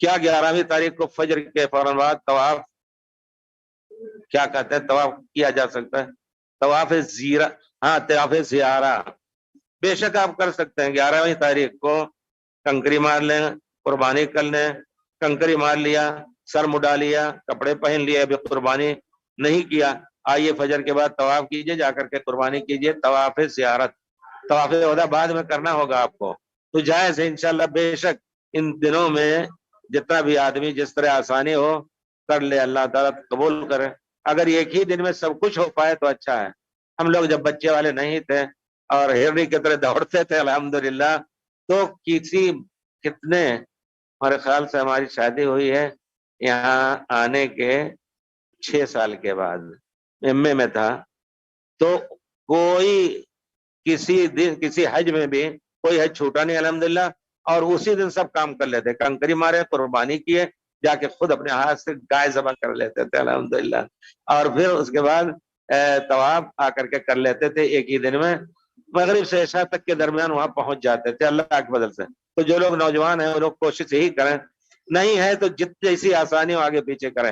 کیا 11ویں تاریخ کو فجر کے فوراً بعد طواف کیا کہتے ہیں طواف کیا جا سکتا ہے؟ طواف زیرہ، ہاں طواف زیارہ بے شک آپ کر سکتے ہیں 11ویں تاریخ کو کنکری مار لیں، قربانی کر لیں، کنکری مار لیا، سر مڈا لیا، کپڑے پہن لیے، ابھی قربانی نہیں کیا، آئیے فجر کے بعد طواف کیجئے، جا کر کے قربانی کیجئے، طواف زیارت طواف ودا بعد میں کرنا ہوگا آپ کو، تو جائز ہے انشاءاللہ بے شک ان دنوں میں جتنا بھی آدمی جس طرح آسانی ہو کر لے، اللہ تعالیٰ قبول کرے۔ اگر ایک ہی دن میں سب کچھ ہو پائے تو اچھا ہے۔ ہم لوگ جب بچے والے نہیں تھے اور ہرنی کی طرح دوڑتے تھے الحمدللہ، تو کتنے ہمارے خیال سے ہماری شادی ہوئی ہے یہاں آنے کے 6 سال کے بعد، ایم اے میں تھا، تو کوئی کسی دن کسی حج میں بھی کوئی حج چھوٹا نہیں الحمدللہ، اور اسی دن سب کام کر لیتے، کنکری مارے، قربانی کیے، جا کے خود اپنے ہاتھ سے گائے ذبح کر لیتے تھے الحمدللہ، اور پھر اس کے بعد طواف آ کر کے کر لیتے تھے ایک ہی دن میں، مغرب سے عشاء تک کے درمیان وہاں پہنچ جاتے تھے اللہ کے فضل سے۔ تو جو لوگ نوجوان ہیں وہ لوگ کوشش یہی کریں، نہیں ہے تو جیسی آسانی ہو آگے پیچھے کریں۔